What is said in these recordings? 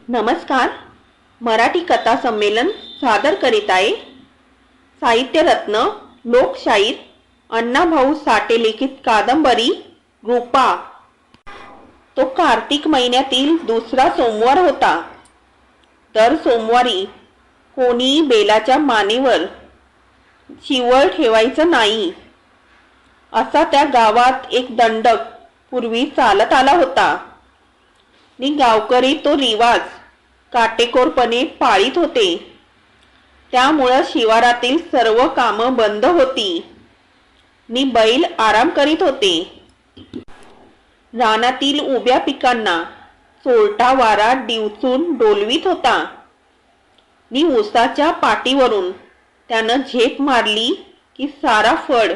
नमस्कार. मराठी कथा संमेलन सादर करीत आहे साहित्यरत्न लोकशाहीर अण्णाभाऊ साठे लिखित कादंबरी रूपा. तो कार्तिक महिन्यातील दुसरा सोमवार होता. दर सोमवारी कोणी बेलाच्या मानेवर शिवळ ठेवायचं नाही असा त्या गावात एक दंडक पूर्वी चालत आला होता. नि गावकरी तो रिवाज काटेकोरपणे पाळीत होते. त्यामुळे शिवारातील सर्व कामं बंद होती नि बैल आराम करीत होते. रानातील उभ्या पिकांना चोरटा वारा डिवचून डोलवीत होता नि ऊसाच्या पाटीवरून त्यानं झेप मारली की सारा फड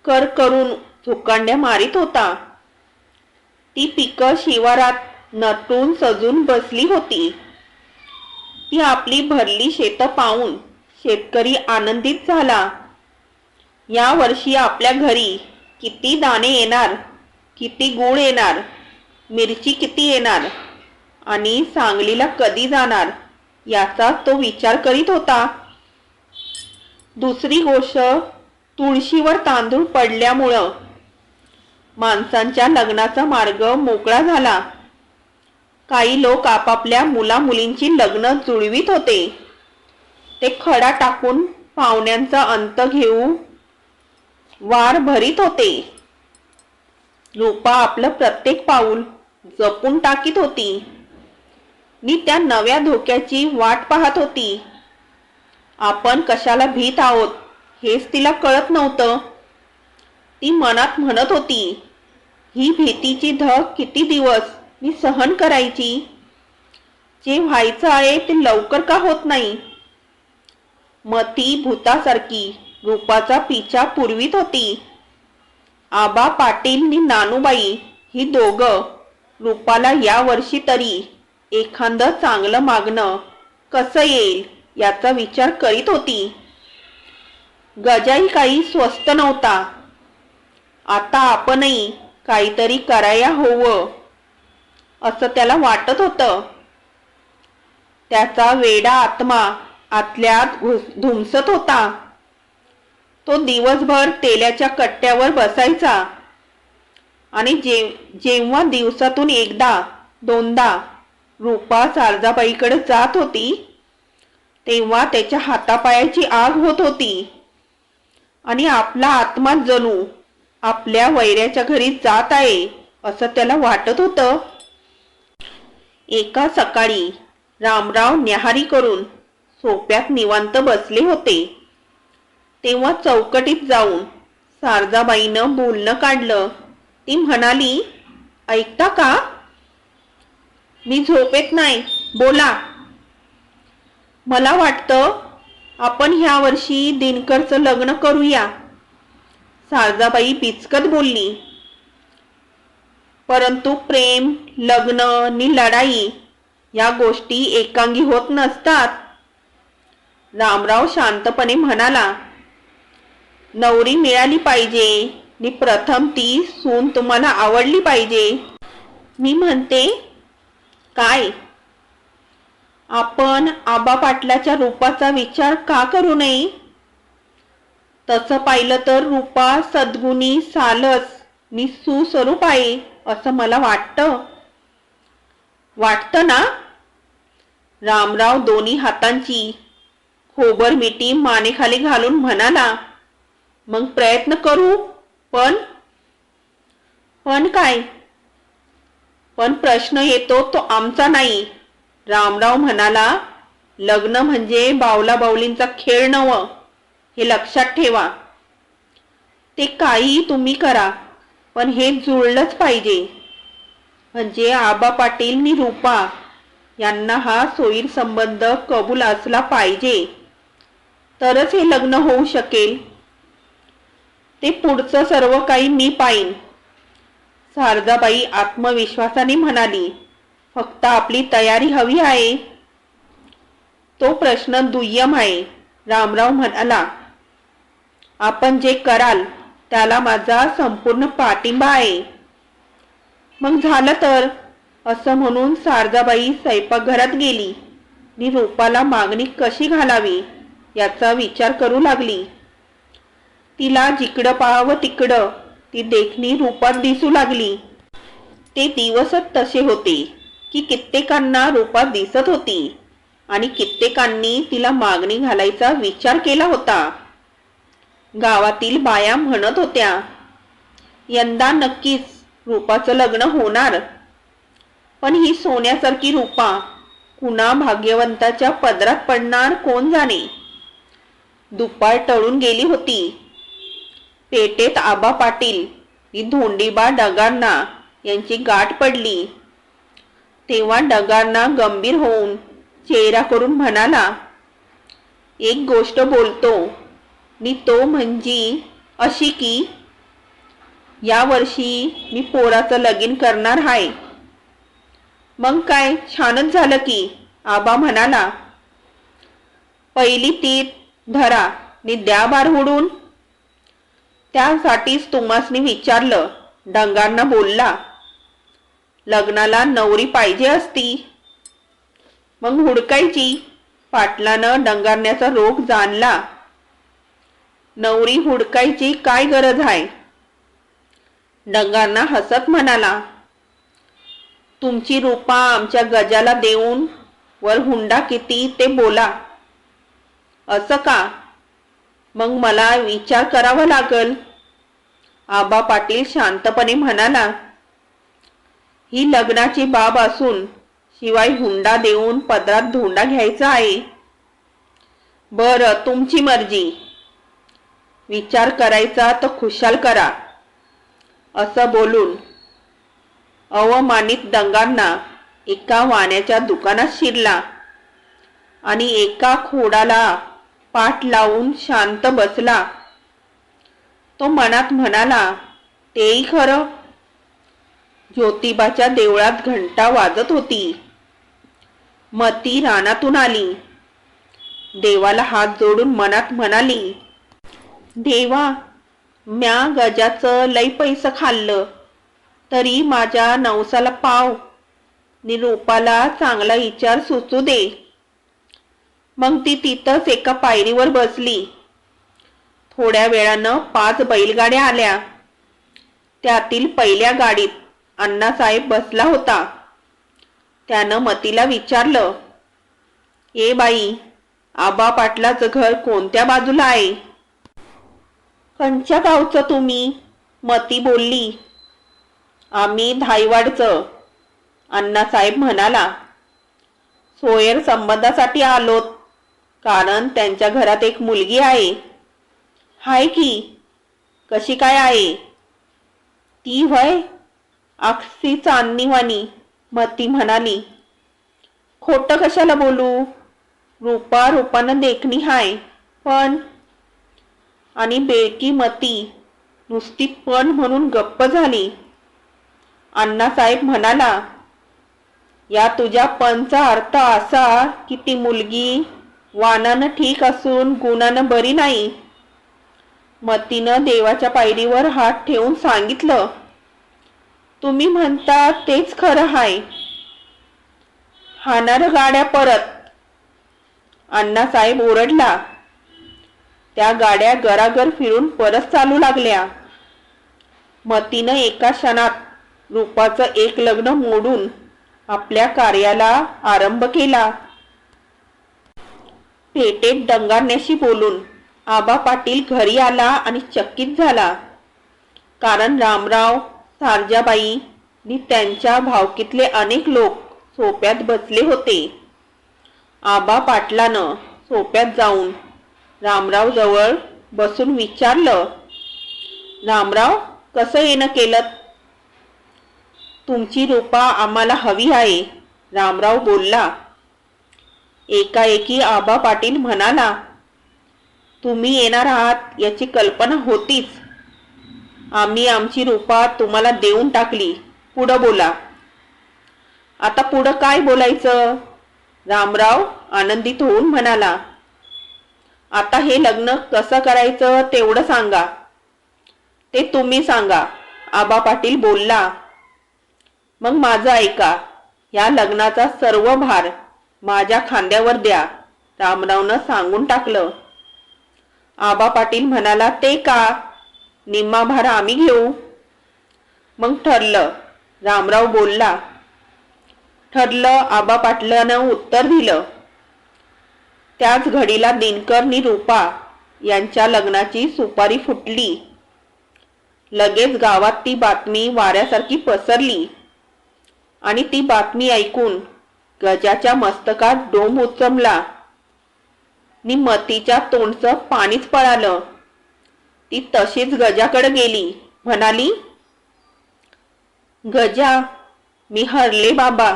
कर करून झुकांड्या मारित होता. ती पिकं शिवारात नटून सजून बसली होती. ती आपली भरली शेतं पाहून शेतकरी आनंदित झाला. या वर्षी आपल्या घरी किती दाणे येणार, किती गूळ येणार, मिरची किती येणार आणि सांगलीला कधी जाणार याचा तो विचार करीत होता. दुसरी गोष्ट, तुळशीवर तांदूळ पडल्यामुळं माणसांच्या लग्नाचा मार्ग मोकळा झाला. काही लोक आपापल्या मुलामुलींची लग्न जुळवीत होते. ते खडा टाकून पाहुण्यांचा अंत घेऊ वार भरीत होते. रूपा आपलं प्रत्येक पाऊल जपून टाकीत होती नि त्या नव्या धोक्याची वाट पाहत होती. आपण कशाला भीत आहोत हेच तिला कळत नव्हतं. ती मनात म्हणत होती, ही भीतीची धग किती दिवस मी सहन करायची. जे व्हायचं आहे ते लवकर का होत नाही. मग ती भूतासारखी रूपाचा पिछा पुरवीत होती. आबा पाटील नि नानूबाई ही दोघं रूपाला या वर्षी तरी एखादं चांगलं मागणं कसं येईल याचा विचार करीत होती. गजाई काही स्वस्त नव्हता. आता आपणही काहीतरी करायला हवं असं त्याला वाटत होतं. त्याचा वेडा आत्मा आतल्यात धुमसत होता. तो दिवसभर तेल्याच्या कट्ट्यावर बसायचा आणि जेव्हा दिवसातून एकदा दोनदा रूपा सारजाबाईकडे जात होती तेव्हा त्याच्या हातापायाची आग होत होती आणि आपला आत्मा जणू आपल्या वैऱ्याच्या घरी जात आहे असं त्याला वाटत होतं. एका सकाळी रामराव न्याहारी करून सोप्यात निवांत बसले होते तेव्हा चौकटीत जाऊन सारजाबाईनं बोलणं काढलं. ती म्हणाली, ऐकता का? मी झोपेत नाही, बोला. मला वाटतं आपण ह्या वर्षी दिनकरचं लग्न करूया. सारजाबाई बिचकत बोलली. परंतु प्रेम, लग्न नि लढाई या गोष्टी एकांगी होत नसतात. रामराव शांतपणे म्हणाला, नवरी मिळाली पाहिजे नि प्रथम ती सून तुम्हाला आवडली पाहिजे. मी म्हणते काय, आपण आबा पाटलाच्या रूपाचा विचार का करू नये. तसं पाहिलं तर रूपा सद्गुणी, सालस नि सुस्वरूप आहे असं मला वाटतं ना. रामराव दोन्ही हातांची खोबर मिठी मानेखाली घालून म्हणाला, मग प्रयत्न करू. पण काय? पण प्रश्न येतो तो आमचा नाही. रामराव म्हणाला, लग्न म्हणजे बावला बावलींचा खेळ नव्ह, हे लक्षात ठेवा. ते काही तुम्ही करा पण हे जुळलंच पाहिजे. म्हणजे आबा पाटील नि रूपा यांना हा सोयीर संबंध कबूल असला पाहिजे तरच हे लग्न होऊ शकेल. ते पुढचं सर्व काही मी पाहीन. सारजाबाई आत्मविश्वासाने म्हणाली, फक्त आपली तयारी हवी आहे. तो प्रश्न दुय्यम आहे. रामराव म्हणाला, आपण जे कराल त्याला माझा संपूर्ण पाठिंबा आहे. मग झालं तर असं म्हणून सारजाबाई स्वयंपाकघरात गेली आणि रूपाला मागणी कशी घालावी याचा विचार करू लागली. तिला जिकडं पाहावं तिकडं ती देखणी रूपात दिसू लागली. ते दिवसच तसे होते की कित्येकांना रूपात दिसत होती आणि कित्येकांनी तिला मागणी घालायचा विचार केला होता. गावातील बाया म्हणत होत्या, यंदा नक्कीच रूपाचं लग्न होणार. पण ही सोन्यासारखी रूपा कुणा भाग्यवंताच्या पदरात पडणार कोण जाणे. दुपार टळून गेली होती. पेटेत आबा पाटील ही धोंडीबा डगांना यांची गाठ पडली. तेव्हा डगांना गंभीर होऊन चेहरा करून म्हणाला, एक गोष्ट बोलतो नि तो म्हणजे अशी की या वर्षी मी पोराचं लगीन करणार आहे. मग काय छानच झालं की, आबा म्हणाला. पहिली ती धरा नि द्या बार उडून. त्यासाठीच तुम्हासनी विचारलं, डंगांना बोलला. लग्नाला नवरी पाहिजे असती मग हुडकायची. पाटलानं डंगारण्याचा रोग जाणला. नवरी हुडकायची काय गरज आहे. डंगांना हसत म्हणाला, तुमची रूपा आमच्या गजाला देऊन वर हुंडा किती ते बोला. असं का? मग मला विचार करावा लागल. आबा पाटील शांतपणे म्हणाला, ही लग्नाची बाब असून शिवाय हुंडा देऊन पदरात धोंडा घ्यायचा आहे. बरं, तुमची मर्जी. विचार करायचा तर खुशाल करा. असं बोलून अवमानित डंगांना एका वाण्याच्या दुकानात शिरला आणि एका खोडाला पाठ लावून शांत बसला. तो मनात म्हणाला, तेही खरं. ज्योतिबाच्या देवळात घंटा वाजत होती. मती रानातून आली. देवाला हात जोडून मनात म्हणाली, देवा, म्या गजाचं लई पैसं खाल्लं तरी माझ्या नवसाला पाव नि रूपाला चांगला विचार सुचू दे. मग ती तिथंच एका पायरीवर बसली. थोड्या वेळानं 5 बैलगाड्या आल्या. त्यातील पहिल्या गाडीत अण्णासाहेब बसला होता. त्यानं मतीला विचारलं, ए बाई, आबा पाटलाचं घर कोणत्या बाजूला आहे? कंच्या गावचं तुम्ही? मती बोलली. आम्ही धायवाडचं. अण्णासाहेब म्हणाला. सोयर संबंधासाठी आलोत, कारण त्यांच्या घरात एक मुलगी आहे. हाय की? कशी काय आहे? ती व्हय, अक्षी चांदणीवाणी. मती म्हणाली. खोटं कशाला बोलू? रूपानं देखणी हाय. पण आणि बेळकी मती नुसती पण म्हणून गप्प झाली. अण्णासाहेब म्हणाला, या तुझ्या पणचा अर्थ असा की ती मुलगी वानानं ठीक असून गुणानं बरी नाही. मतीनं देवाच्या पायरीवर हात ठेवून सांगितलं, तुम्ही म्हणता तेच खरं हाय. हाणार गाड्या परत. अण्णासाहेब ओरडला. त्या गाड्या गरागर फिरून परत चालू लागल्या. मतीनं एका क्षणात रूपाचं एक लग्न मोडून आपल्या कार्याला आरंभ केला. पेटेत डंगारण्याशी बोलून आबा पाटील घरी आला आणि चकित झाला. कारण रामराव, सारजाबाई आणि त्यांच्या भावकीतले अनेक लोक सोप्यात बसले होते. आबा पाटलानं सोप्यात जाऊन रामराव जवळ बसून विचारलं, रामराव, कसं येणं केलं? तुमची रूपा आम्हाला हवी आहे. रामराव बोलला. एकाएकी आबा पाटील म्हणाला, तुम्ही येणार आहात याची कल्पना होतीच. आम्ही आमची रूपा तुम्हाला देऊन टाकली. पुढं बोला. आता पुढं काय बोलायचं? रामराव आनंदित होऊन म्हणाला, आता हे लग्न कसं करायचं तेवढं सांगा. ते तुम्ही सांगा. आबा पाटील बोलला. मग माझं ऐका. या लग्नाचा सर्व भार माझ्या खांद्यावर द्या, रामरावनं सांगून टाकलं. आबा पाटील म्हणाला, ते का? निम्मा भार आम्ही घेऊ. मग ठरलं, रामराव बोलला. ठरलं, आबा पाटलानं उत्तर दिलं. त्याच घडीला दिनकर नि रूपा यांच्या लग्नाची सुपारी फुटली. लगेच गावात ती बातमी वाऱ्यासारखी पसरली आणि ती बातमी ऐकून गजाच्या मस्तकात डोंब उचमला नि मतीच्या तोंडचं पाणीच पळालं. ती तशीच गजाकडे गेली, म्हणाली, गजा, मी हरले बाबा.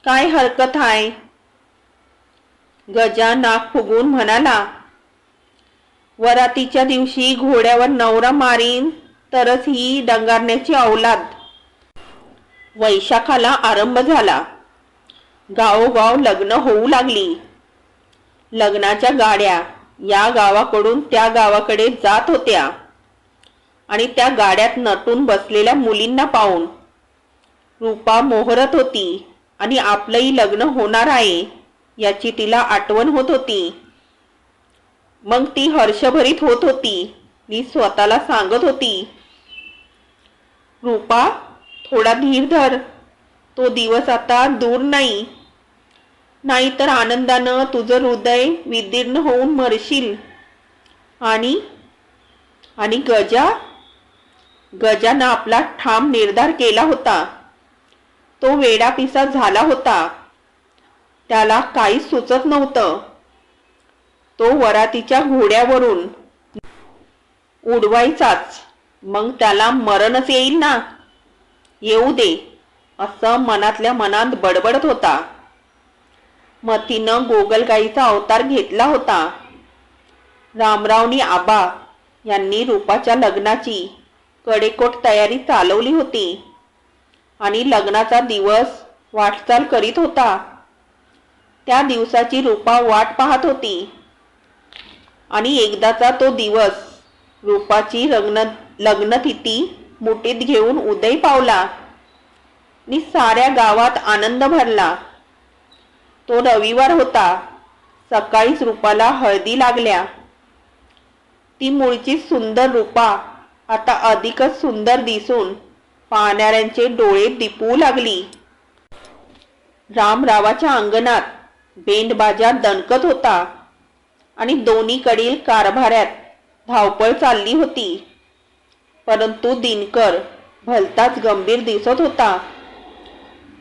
काय हरकत आहे? गजा नाक फुगून म्हणाला, वरातीच्या दिवशी घोड्यावर नवरा मारीन तरच ही डंगारण्याची औलाद. वैशाखाला आरंभ झाला. गावोगाव लग्न होऊ लागली. लग्नाच्या गाड्या या गावाकडून त्या गावाकडे जात होत्या आणि त्या गाड्यात नटून बसलेल्या मुलींना पाहून रूपा मोहरत होती आणि आपलंही लग्न होणार आहे याची तिला आठवण होत होती. मग ती हर्षभरीत होत होती. ती स्वतःला सांगत होती, रूपा, थोडा धीर धर. तो दिवस आता दूर नाही, नाहीतर आनंदानं तुझं हृदय विदीर्ण होऊन मरशील. आणि आणि गजानं आपला ठाम निर्धार केला होता. तो वेडापिसा झाला होता. त्याला काहीच सुचत नव्हतं. तो वरातीच्या घोड्यावरून उडवायचाच, मग त्याला मरणच येईल ना. येऊ दे, असं मनातल्या मनात बडबडत होता. मतीनं गोगलगाईचा अवतार घेतला होता. रामरावनी आबा यांनी रूपाच्या लग्नाची कडेकोट तयारी चालवली होती आणि लग्नाचा दिवस वाटचाल करीत होता. त्या दिवसाची रूपा वाट पाहत होती आणि एकदाचा तो दिवस रूपाची लग्नतिथी मुठीत घेऊन उदय पावला आणि साऱ्या गावात आनंद भरला. तो रविवार होता. सकाळीच रूपाला हळदी लागल्या. ती मूळची सुंदर रूपा आता अधिकच सुंदर दिसून पाहणाऱ्यांचे डोळे दिपवू लागली. रामरावाच्या अंगणात बेंडबाजा दणकत होता आणि दोन्हीकडील कारभाऱ्यात धावपळ चालली होती. परंतु दिनकर भलताच गंभीर दिसत होता.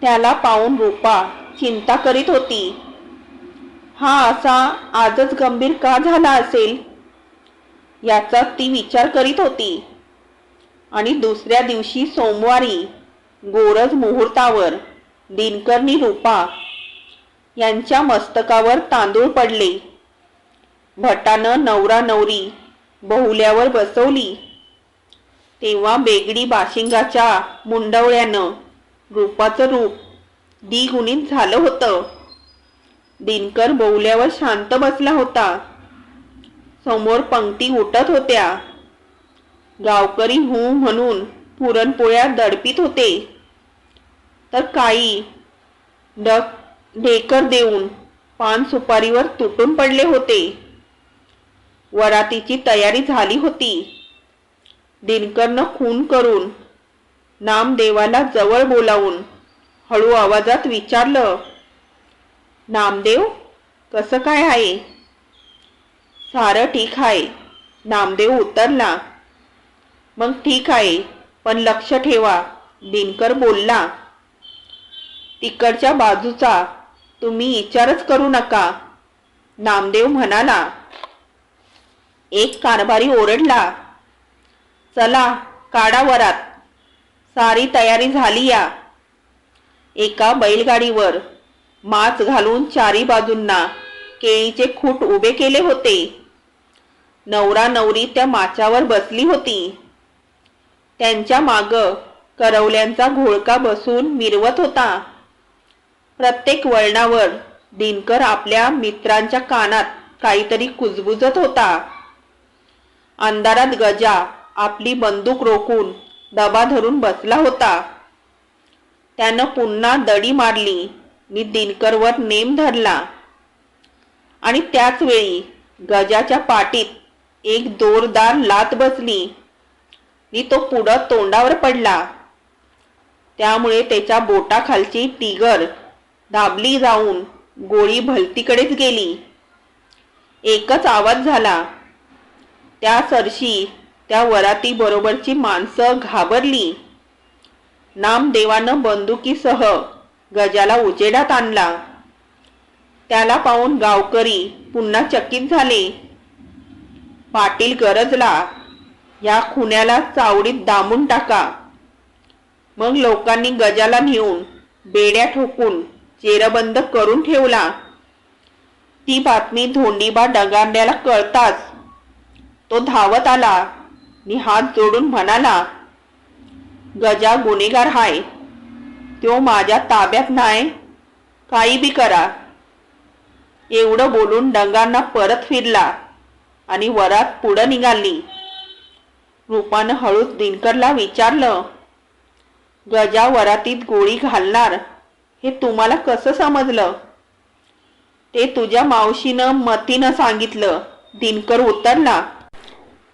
त्याला पाहून रूपा चिंता करीत होती. हा असा आजच गंभीर का झाला असेल याचा ती विचार करीत होती. आणि दुसऱ्या दिवशी सोमवारी गोरज मुहूर्तावर दिनकरनी रूपा यांच्या मस्तकावर तांदूळ पडले. भटानं नवरा नवरी बहुल्यावर बसवली. तेव्हा बेगडी बाशिंगाच्या मुंडवळ्यानं रूपाचं रूप द्विगुणित झालं होतं. दिनकर बहुल्यावर शांत बसला होता. समोर पंक्ती उठत होत्या. गावकरी हू म्हणून पुरणपोळ्या दडपीत होते, तर काही ढेकर देऊन पान सुपारीवर तुटून पडले होते. वरातीची तयारी झाली होती. दिनकरनं खून करून नामदेवाला जवळ बोलावून हळू आवाजात विचारलं, नामदेव, कसं काय आहे? सारं ठीक आहे, नामदेव उतरला. मग ठीक आहे, पण लक्ष ठेवा, दिनकर बोलला. तिकडच्या बाजूचा तुम्ही विचारच करू नका, नामदेव म्हणाला. एक कारभारी ओरडला, चला काढा वरात, सारी तयारी झाली या. एका बैलगाडीवर माच घालून चारी बाजूंना केळीचे खूट उभे केले होते. नवरा नवरी त्या माचावर बसली होती. त्यांच्या माग करवल्यांचा घोळका बसून मिरवत होता. प्रत्येक वळणावर दिनकर आपल्या मित्रांच्या कानात काहीतरी कुजबुजत होता. अंधारात गजा आपली बंदूक रोखून दबा धरून बसला होता. त्यानं पुन्हा दडी मारली नि दिनकरवर नेम धरला आणि त्याच वेळी गजाच्या पाठीत एक जोरदार लाथ बसली नि तो पुढं तोंडावर पडला. त्यामुळे त्याच्या बोटाखालची टिगर दाबली जाऊन गोळी भलतीकडेच गेली. एकच आवाज झाला. त्या सरशी त्या वराती बरोबरची माणसं घाबरली. नामदेवानं बंदुकीसह गजाला उजेडात आणला. त्याला पाहून गावकरी पुन्हा चकित झाले. पाटील गरजला, या खुन्याला चावडीत डांबून टाका. मग लोकांनी गजाला नेऊन बेड्या ठोकून चेरबंद करून ठेवला. ती बातमी धोंडीबा डगांड्याला कळताच तो धावत आला नि हात जोडून म्हणाला, गजा गुन्हेगार हाय, तो माझ्या ताब्यात नाही, काही बी करा. एवढं बोलून डंगांना परत फिरला आणि वरात पुढं निघाली. रूपानं हळूच दिनकरला विचारलं, गजा वरातीत गोळी घालणार हे तुम्हाला कसं समजलं? ते तुझ्या मावशीनं मतीनं सांगितलं, दिनकर उतरला.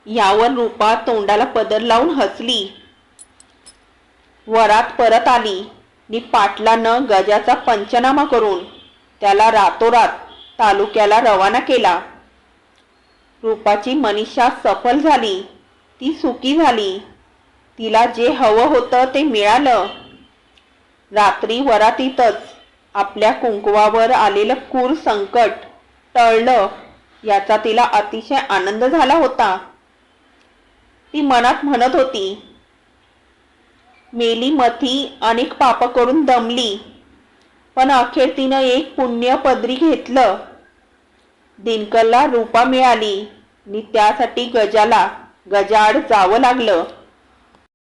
यावर रूपा तोंडाला पदर लावून हसली. वरात परत आली नि पाटलानं गजाचा पंचनामा करून त्याला रातोरात तालुक्याला रवाना केला. रूपाची मनीषा सफल झाली. ती सुखी झाली. तिला जे हवं होतं ते मिळालं. रात्री वरातीतच आपल्या कुंकवावर आलेलं क्रूर संकट टळलं याचा तिला अतिशय आनंद झाला होता. ती मनात म्हणत होती, मेली मथी अनेक पाप करून दमली, पण अखेर तिनं एक पुण्य पदरी घेतलं. दिनकरला रूपा मिळाली नि त्यासाठी गजाला गजाआड जावं लागलं.